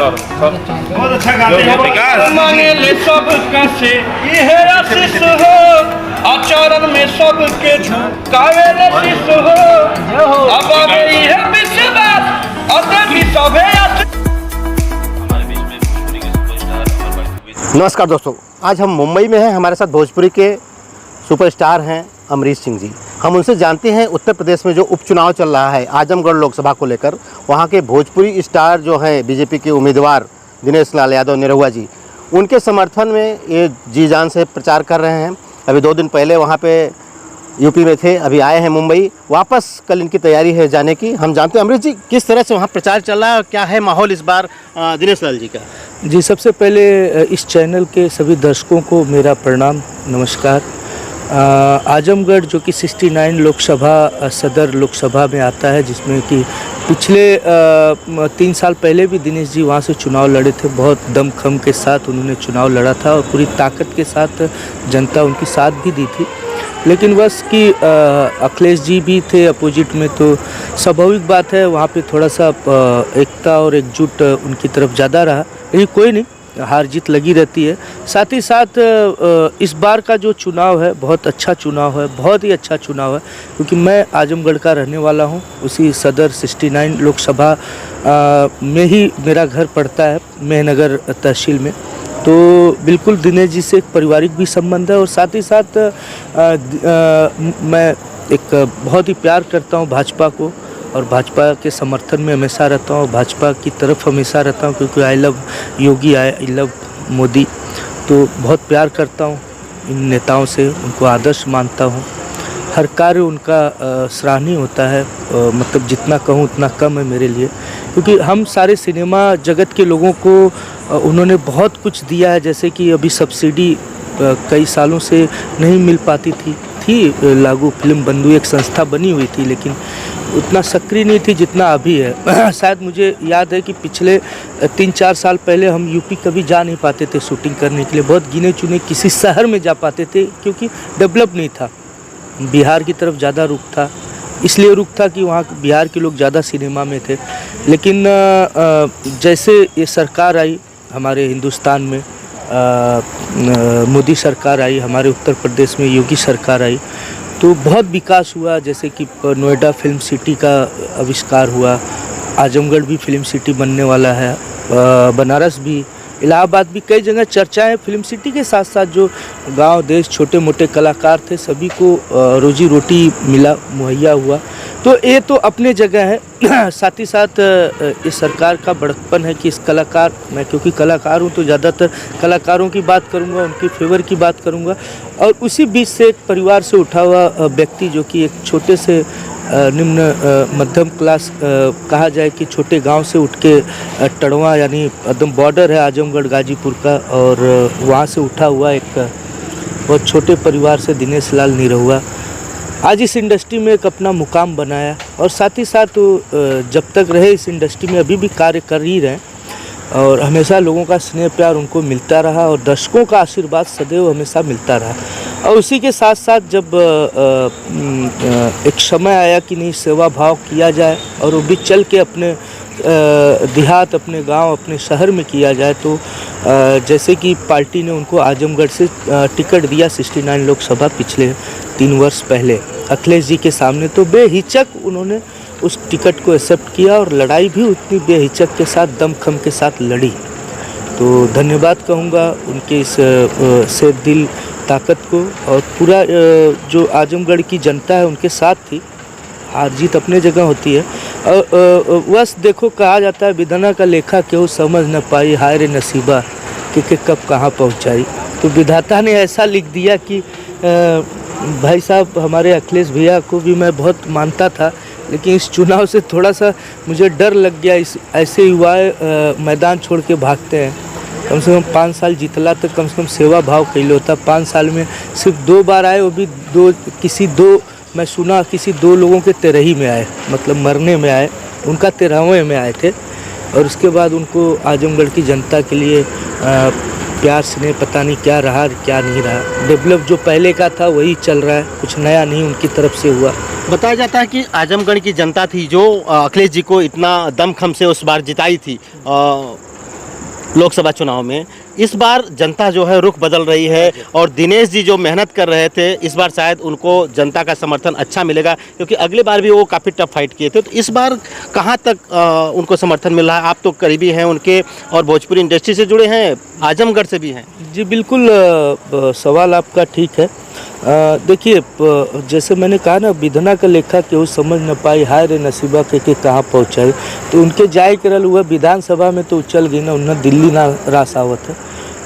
बहुत अच्छा गाते हैं विकास। मांगे ले सब कैसे ये आशीष हो, आचरण में सबके झुकावे ले शीश हो, अब आवे ये विश्वास अते भी सबे नमस्कार दोस्तों, आज हम मुंबई में हैं। हमारे साथ भोजपुरी के सुपरस्टार हैं अमरीश सिंह जी। हम उनसे जानते हैं उत्तर प्रदेश में जो उपचुनाव चल रहा है आजमगढ़ लोकसभा को लेकर, वहाँ के भोजपुरी स्टार जो हैं बीजेपी के उम्मीदवार दिनेश लाल यादव निरहुआ जी, उनके समर्थन में ये जी जान से प्रचार कर रहे हैं। अभी 2 दिन पहले वहाँ पे यूपी में थे, अभी आए हैं मुंबई, वापस कल इनकी तैयारी है जाने की। हम जानते हैं अमरीश जी किस तरह से वहाँ प्रचार चल रहा है और क्या है माहौल इस बार दिनेश लाल जी का। जी, सबसे पहले इस चैनल के सभी दर्शकों को मेरा प्रणाम, नमस्कार। आजमगढ़ जो कि 69 लोकसभा सदर लोकसभा में आता है, जिसमें कि पिछले 3 साल पहले भी दिनेश जी वहाँ से चुनाव लड़े थे। बहुत दमखम के साथ उन्होंने चुनाव लड़ा था और पूरी ताकत के साथ जनता उनकी साथ भी दी थी। लेकिन बस कि अखिलेश जी भी थे अपोजिट में, तो स्वाभाविक बात है वहाँ पे थोड़ा सा एकता और एकजुट उनकी तरफ ज़्यादा रहा। लेकिन कोई नहीं, हार जीत लगी रहती है। साथ ही साथ इस बार का जो चुनाव है बहुत अच्छा चुनाव है, बहुत ही अच्छा चुनाव है, क्योंकि मैं आजमगढ़ का रहने वाला हूँ। उसी सदर 69 लोकसभा में ही मेरा घर पड़ता है, मेहनगर तहसील में। तो बिल्कुल दिनेश जी से एक पारिवारिक भी संबंध है और साथ ही साथ मैं एक बहुत ही प्यार करता हूँ भाजपा को और भाजपा के समर्थन में हमेशा रहता हूँ, भाजपा की तरफ हमेशा रहता हूँ, क्योंकि I love Yogi, I love Modi. तो बहुत प्यार करता हूँ इन नेताओं से, उनको आदर्श मानता हूँ। हर कार्य उनका सराहनीय होता है, मतलब जितना कहूँ उतना कम है मेरे लिए, क्योंकि हम सारे सिनेमा जगत के लोगों को उन्होंने बहुत कुछ दिया है। जैसे कि अभी सब्सिडी कई सालों से नहीं मिल पाती थी लागू। फिल्म बंधु एक संस्था बनी हुई थी, लेकिन उतना सक्रिय नहीं थी जितना अभी है। शायद मुझे याद है कि पिछले 3-4 साल पहले हम यूपी कभी जा नहीं पाते थे शूटिंग करने के लिए। बहुत गिने चुने किसी शहर में जा पाते थे, क्योंकि डेवलप नहीं था। बिहार की तरफ ज़्यादा रुख था, इसलिए रुख था कि वहाँ बिहार के लोग ज़्यादा सिनेमा में थे। लेकिन जैसे ये सरकार आई हमारे हिंदुस्तान में, मोदी सरकार आई, हमारे उत्तर प्रदेश में योगी सरकार आई, तो बहुत विकास हुआ। जैसे कि नोएडा फिल्म सिटी का आविष्कार हुआ, आजमगढ़ भी फिल्म सिटी बनने वाला है, बनारस भी, इलाहाबाद भी, कई जगह चर्चाएं फिल्म सिटी के साथ साथ जो गांव देश छोटे मोटे कलाकार थे सभी को रोजी रोटी मिला, मुहैया हुआ। तो ये तो अपने जगह है। साथ ही साथ इस सरकार का बड़कपन है कि इस कलाकार, मैं क्योंकि कलाकार हूँ तो ज़्यादातर कलाकारों की बात करूँगा, उनकी फेवर की बात करूँगा। और उसी बीच से एक परिवार से उठा हुआ व्यक्ति, जो कि एक छोटे से निम्न मध्यम क्लास कहा जाए कि छोटे गांव से उठ के टड़वा, यानी एकदम बॉर्डर है आजमगढ़ गाजीपुर का, और वहाँ से उठा हुआ एक बहुत छोटे परिवार से दिनेश लाल निरहुआ आज इस इंडस्ट्री में एक अपना मुकाम बनाया। और साथ ही साथ जब तक रहे इस इंडस्ट्री में अभी भी कार्य कर ही रहे, और हमेशा लोगों का स्नेह प्यार उनको मिलता रहा और दर्शकों का आशीर्वाद सदैव हमेशा मिलता रहा। और उसी के साथ साथ जब एक समय आया कि नहीं सेवा भाव किया जाए और वो भी चल के अपने देहात, अपने गांव, अपने शहर में किया जाए, तो जैसे कि पार्टी ने उनको आजमगढ़ से टिकट दिया 69 लोकसभा पिछले 3 वर्ष पहले अखिलेश जी के सामने, तो बेहिचक उन्होंने उस टिकट को एक्सेप्ट किया और लड़ाई भी उतनी बेहिचक के साथ, दमखम के साथ लड़ी। तो धन्यवाद कहूँगा उनके इस से दिल ताकत को, और पूरा जो आजमगढ़ की जनता है उनके साथ थी। हार जीत अपने जगह होती है। बस देखो, कहा जाता है विधना का लेखा क्यों समझ न पाई, हाय रे नसीबा कि कब कहाँ पहुँचाई। तो विधाता ने ऐसा लिख दिया कि भाई साहब, हमारे अखिलेश भैया को भी मैं बहुत मानता था, लेकिन इस चुनाव से थोड़ा सा मुझे डर लग गया। इस ऐसे युवा मैदान छोड़ के भागते हैं। कम से कम 5 साल जीतला तो कम से कम सेवा भाव कैलो होता। 5 साल में सिर्फ 2 बार आए, वो भी मैं सुना किसी 2 लोगों के 13ही में आए, मतलब मरने में आए, उनका 13वें में आए थे। और उसके बाद उनको आजमगढ़ की जनता के लिए प्यार स्नेह पता नहीं क्या रहा क्या नहीं रहा। डेवलप जो पहले का था वही चल रहा है, कुछ नया नहीं उनकी तरफ से हुआ। बताया जाता है कि आजमगढ़ की जनता थी जो अखिलेश जी को इतना दमखम से उस बार जिताई थी, लोकसभा चुनाव में इस बार जनता जो है रुख बदल रही है और दिनेश जी जो मेहनत कर रहे थे इस बार शायद उनको जनता का समर्थन अच्छा मिलेगा, क्योंकि अगली बार भी वो काफ़ी टफ फाइट किए थे। तो इस बार कहाँ तक उनको समर्थन मिल रहा है? आप तो करीबी हैं उनके और भोजपुरी इंडस्ट्री से जुड़े हैं, आजमगढ़ से भी हैं। जी बिल्कुल, सवाल आपका ठीक है। देखिए, जैसे मैंने कहा ना, विधना का लेखा केहू समझ न पाई, हाय रे नसीबा के कहाँ पहुँचाई। तो उनके जाय करल हुआ विधानसभा में तो चल गई ना, उन्हें दिल्ली ना रास आवत है।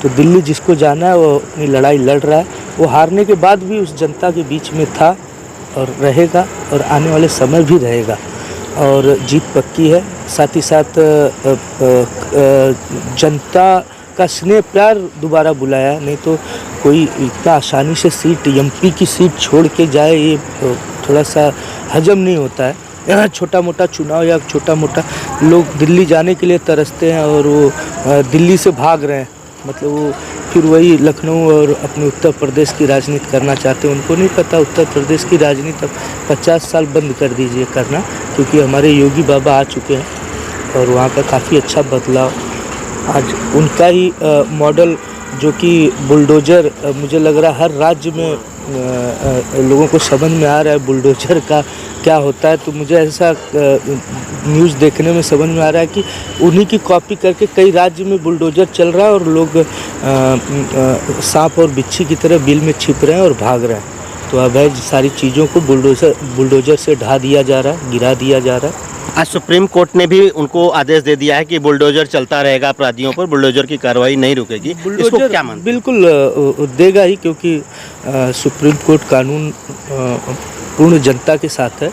तो दिल्ली जिसको जाना है वो अपनी लड़ाई लड़ रहा है। वो हारने के बाद भी उस जनता के बीच में था और रहेगा, और आने वाले समय भी रहेगा, और जीत पक्की है। साथ ही साथ जनता का स्नेह प्यार दोबारा बुलाया, नहीं तो कोई इतना आसानी से सीट, एमपी की सीट छोड़ के जाए, ये थोड़ा सा हजम नहीं होता है। यहाँ छोटा मोटा चुनाव या छोटा मोटा लोग दिल्ली जाने के लिए तरसते हैं और वो दिल्ली से भाग रहे हैं, मतलब वो फिर वही लखनऊ और अपने उत्तर प्रदेश की राजनीति करना चाहते हैं। उनको नहीं पता उत्तर प्रदेश की राजनीति अब 50 साल बंद कर दीजिए करना, क्योंकि हमारे योगी बाबा आ चुके हैं और वहाँ का काफ़ी अच्छा बदलाव आज उनका ही मॉडल, जो कि बुलडोजर, मुझे लग रहा है हर राज्य में लोगों को समझ में आ रहा है बुलडोजर का क्या होता है। तो मुझे ऐसा न्यूज़ देखने में समझ में आ रहा है कि उन्हीं की कॉपी करके कई राज्य में बुलडोजर चल रहा है और लोग सांप और बिच्छी की तरह बिल में छिप रहे हैं और भाग रहे हैं। तो अब सारी चीज़ों को बुलडोजर से ढा दिया जा रहा है, गिरा दिया जा रहा है। आज सुप्रीम कोर्ट ने भी उनको आदेश दे दिया है कि बुलडोजर चलता रहेगा, अपराधियों पर बुलडोजर की कार्रवाई नहीं रुकेगी। इसको क्या मानते हैं? बिल्कुल देगा ही, क्योंकि सुप्रीम कोर्ट कानून पूर्ण जनता के साथ है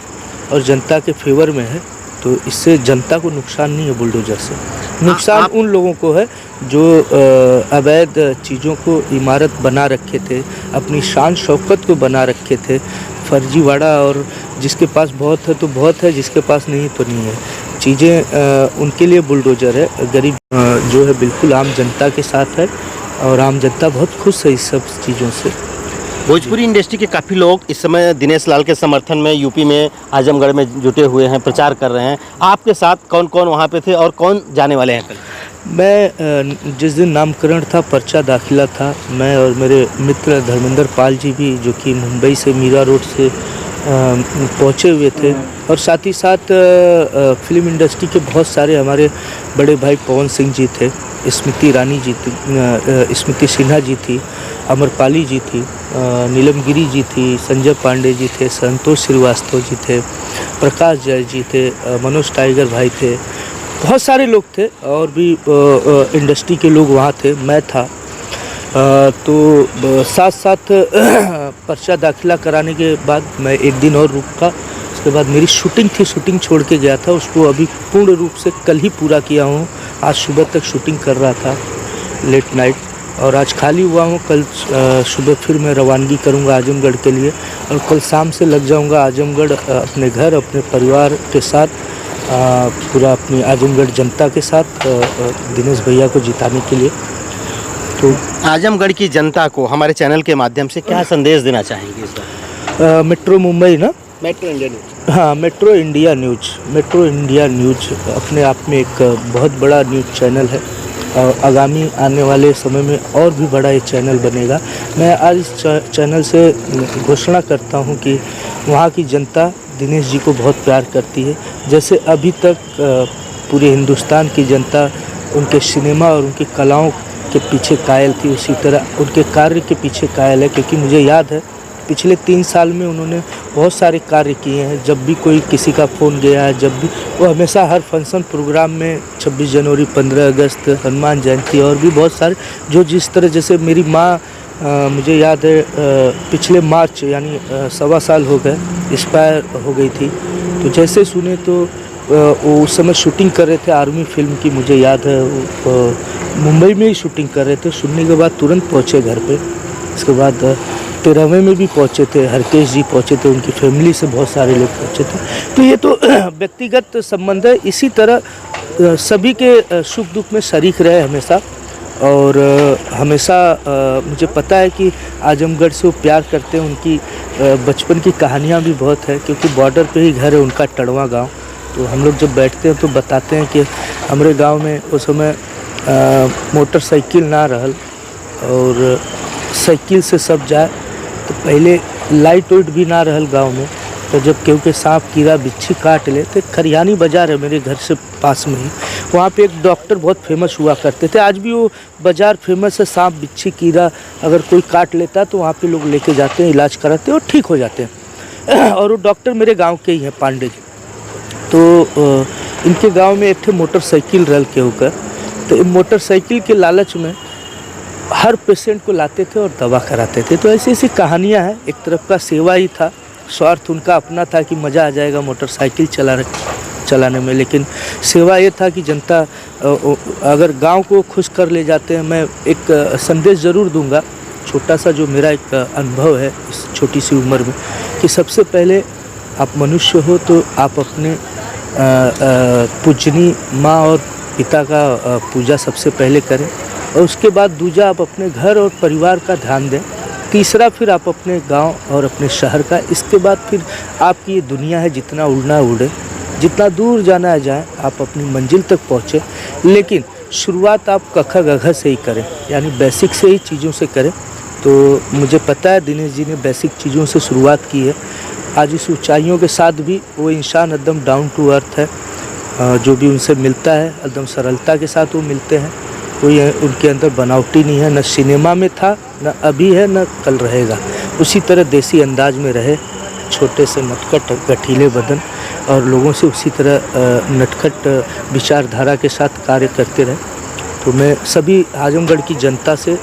और जनता के फेवर में है। तो इससे जनता को नुकसान नहीं है बुलडोजर से, नुकसान उन लोगों को है जो अवैध चीज़ों को इमारत बना रखे थे, अपनी शान शौकत को बना रखे थे, फर्जीवाड़ा, और जिसके पास बहुत है तो बहुत है, जिसके पास नहीं तो नहीं है। चीज़ें उनके लिए बुलडोजर है। गरीब जो है बिल्कुल आम जनता के साथ है और आम जनता बहुत खुश है इस सब चीज़ों से। भोजपुरी इंडस्ट्री के काफ़ी लोग इस समय दिनेश लाल के समर्थन में यूपी में आजमगढ़ में जुटे हुए हैं, प्रचार कर रहे हैं। आपके साथ कौन कौन वहाँ पे थे और कौन जाने वाले हैं कल? मैं जिस दिन नामकरण था, पर्चा दाखिला था, मैं और मेरे मित्र धर्मेंद्र पाल जी भी, जो कि मुंबई से मीरा रोड से पहुँचे हुए थे, और साथ ही साथ फिल्म इंडस्ट्री के बहुत सारे हमारे बड़े भाई पवन सिंह जी थे, स्मृति ईरानी जी थी, स्मृति सिन्हा जी थी, अमरपाली जी थी, नीलम गिरी जी थी, संजय पांडे जी थे, संतोष श्रीवास्तव जी थे, प्रकाश जय जी थे, मनोज टाइगर भाई थे, बहुत सारे लोग थे और भी इंडस्ट्री के लोग वहाँ थे, मैं था। तो साथ साथ पर्चा दाखिला कराने के बाद मैं एक दिन और रुका। उसके बाद मेरी शूटिंग थी, शूटिंग छोड़ के गया था, उसको अभी पूर्ण रूप से कल ही पूरा किया हूँ। आज सुबह तक शूटिंग कर रहा था लेट नाइट, और आज खाली हुआ हूँ। कल सुबह फिर मैं रवानगी करूँगा आजमगढ़ के लिए, और कल शाम से लग जाऊँगा आजमगढ़ अपने घर, अपने परिवार के साथ, पूरा अपनी आजमगढ़ जनता के साथ दिनेश भैया को जिताने के लिए। तो आजमगढ़ की जनता को हमारे चैनल के माध्यम से क्या संदेश देना चाहेंगे इस बार? मेट्रो मुंबई ना, मेट्रो इंडिया न्यूज, हाँ, मेट्रो इंडिया न्यूज अपने आप में एक बहुत बड़ा न्यूज़ चैनल है, और आगामी आने वाले समय में और भी बड़ा ये चैनल बनेगा। मैं आज इस चैनल से घोषणा करता हूँ कि वहाँ की जनता दिनेश जी को बहुत प्यार करती है। जैसे अभी तक पूरे हिंदुस्तान की जनता उनके सिनेमा और उनकी कलाओं के पीछे कायल थी, उसी तरह उनके कार्य के पीछे कायल है। क्योंकि मुझे याद है पिछले 3 साल में उन्होंने बहुत सारे कार्य किए हैं। जब भी कोई किसी का फ़ोन गया है, जब भी, वो हमेशा हर फंक्शन प्रोग्राम में 26 जनवरी, 15 अगस्त, हनुमान जयंती और भी बहुत सारे, जो जिस तरह, जैसे मेरी माँ, मुझे याद है पिछले मार्च यानी 1.25 साल हो गए, एक्सपायर हो गई थी। तो जैसे सुने तो वो उस समय शूटिंग कर रहे थे आर्मी फिल्म की, मुझे याद है मुंबई में ही शूटिंग कर रहे थे। सुनने के बाद तुरंत पहुँचे घर पे। इसके बाद 13वें में भी पहुँचे थे, हरकेश जी पहुँचे थे, उनकी फैमिली से बहुत सारे लोग पहुँचे थे। तो ये तो व्यक्तिगत संबंध है। इसी तरह सभी के सुख दुख में शरीक रहे हमेशा, और हमेशा मुझे पता है कि आजमगढ़ से वो प्यार करते हैं। उनकी बचपन की कहानियाँ भी बहुत है, क्योंकि बॉर्डर पे ही घर है उनका, टड़वा गांव। तो हम लोग जब बैठते हैं तो बताते हैं कि हमारे गांव में उस समय मोटरसाइकिल ना रहल और साइकिल से सब जाए, तो पहले लाइट वाइट भी ना रहल गांव में, तो जब केहू के सांप कीड़ा बिच्छी काट ले तो खरियानी बाज़ार है मेरे घर से पास में ही, वहाँ पे एक डॉक्टर बहुत फेमस हुआ करते थे। आज भी वो बाज़ार फेमस है। सांप बिच्छी कीड़ा अगर कोई काट लेता है तो वहाँ पे लोग लेके जाते हैं, इलाज कराते हैं और ठीक हो जाते हैं। और वो डॉक्टर मेरे गाँव के ही हैं, पांडे जी। तो इनके गांव में एक थे मोटरसाइकिल रल के होकर, तो मोटरसाइकिल के लालच में हर पेशेंट को लाते थे और दवा कराते थे। तो ऐसी ऐसी कहानियां हैं। एक तरफ का सेवा ही था, स्वार्थ उनका अपना था कि मज़ा आ जाएगा मोटरसाइकिल चलाने में, लेकिन सेवा ये था कि जनता अगर गांव को खुश कर ले जाते हैं। मैं एक संदेश ज़रूर दूंगा, छोटा सा जो मेरा एक अनुभव है इस छोटी सी उम्र में, कि सबसे पहले आप मनुष्य हो तो आप अपने पूजनी माँ और पिता का पूजा सबसे पहले करें, और उसके बाद दूजा आप अपने घर और परिवार का ध्यान दें, तीसरा फिर आप अपने गांव और अपने शहर का, इसके बाद फिर आपकी ये दुनिया है, जितना उड़ना है उड़े, जितना दूर जाना है जाए, आप अपनी मंजिल तक पहुँचे। लेकिन शुरुआत आप कखा गघा से ही करें, यानी बेसिक से ही चीज़ों से करें। तो मुझे पता है दिनेश जी ने बेसिक चीज़ों से शुरुआत की है। आज इस ऊंचाइयों के साथ भी वो इंसान एकदम डाउन टू अर्थ है। जो भी उनसे मिलता है एकदम सरलता के साथ वो मिलते हैं। कोई उनके अंदर बनावटी नहीं है, न सिनेमा में था, न अभी है, न कल रहेगा। उसी तरह देसी अंदाज में रहे, छोटे से नटखट गठीले बदन, और लोगों से उसी तरह नटखट विचारधारा के साथ कार्य करते रहे। तो मैं सभी आजमगढ़ की जनता से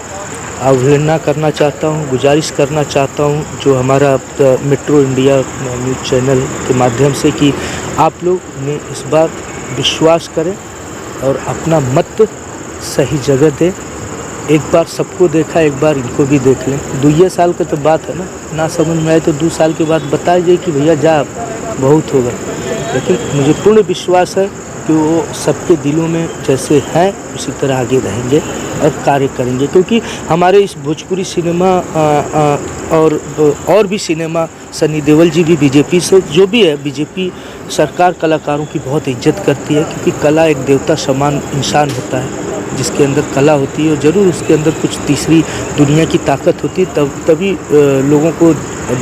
अवहेलना करना चाहता हूँ, गुजारिश करना चाहता हूँ, जो हमारा मेट्रो इंडिया न्यूज़ चैनल के माध्यम से, कि आप लोग ने इस बार विश्वास करें और अपना मत सही जगह दें। एक बार सबको देखा, एक बार इनको भी देख लें। 2 साल का तो बात है ना समझ में आए तो 2 साल के बाद बताइए कि भैया जा बहुत होगा। लेकिन मुझे पूर्ण विश्वास है कि वो सबके दिलों में जैसे हैं उसी तरह आगे रहेंगे और कार्य करेंगे, क्योंकि हमारे इस भोजपुरी सिनेमा और भी सिनेमा, सनी देओल जी भी बीजेपी से, जो भी है बीजेपी सरकार कलाकारों की बहुत इज्जत करती है, क्योंकि कला एक देवता समान इंसान होता है जिसके अंदर कला होती है, और ज़रूर उसके अंदर कुछ तीसरी दुनिया की ताकत होती है, तभी लोगों को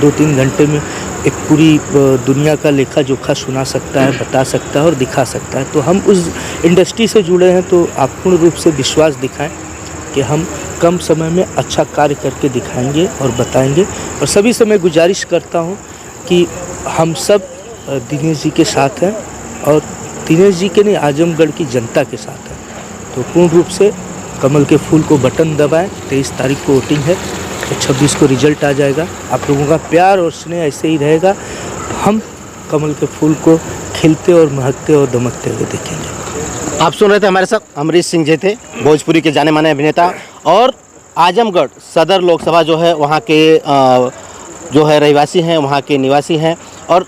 2-3 घंटे में एक पूरी दुनिया का लेखा जोखा सुना सकता है, बता सकता है और दिखा सकता है। तो हम उस इंडस्ट्री से जुड़े हैं, तो आप पूर्ण रूप से विश्वास दिखाएं कि हम कम समय में अच्छा कार्य करके दिखाएंगे और बताएंगे। और सभी से मैं गुजारिश करता हूं कि हम सब दिनेश जी के साथ हैं, और दिनेश जी के नहीं, आजमगढ़ की जनता के साथ हैं। तो पूर्ण रूप से कमल के फूल को बटन दबाएं। 23 तारीख को वोटिंग है, तो 26 को रिजल्ट आ जाएगा। आप लोगों का प्यार और स्नेह ऐसे ही रहेगा, हम कमल के फूल को खिलते और महकते और दमकते हुए देखेंगे। आप सुन रहे थे, हमारे साथ अमरीश सिंह जी थे, भोजपुरी के जाने माने अभिनेता, और आजमगढ़ सदर लोकसभा जो है वहाँ के जो है रहवासी हैं, वहाँ के निवासी हैं, और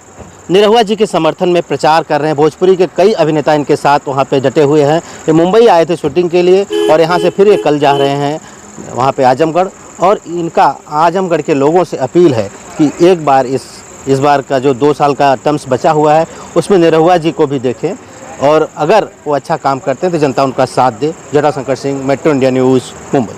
निरहुआ जी के समर्थन में प्रचार कर रहे हैं। भोजपुरी के कई अभिनेता इनके साथ वहाँ पे डटे हुए हैं। ये मुंबई आए थे शूटिंग के लिए, और यहाँ से फिर ये कल जा रहे हैं वहाँ पे आजमगढ़। और इनका आजमगढ़ के लोगों से अपील है कि एक बार इस बार का जो 2 साल का टर्म्स बचा हुआ है उसमें निरहुआ जी को भी देखें, और अगर वो अच्छा काम करते हैं तो जनता उनका साथ दे। Jatashankar Singh, Metro India News, Mumbai.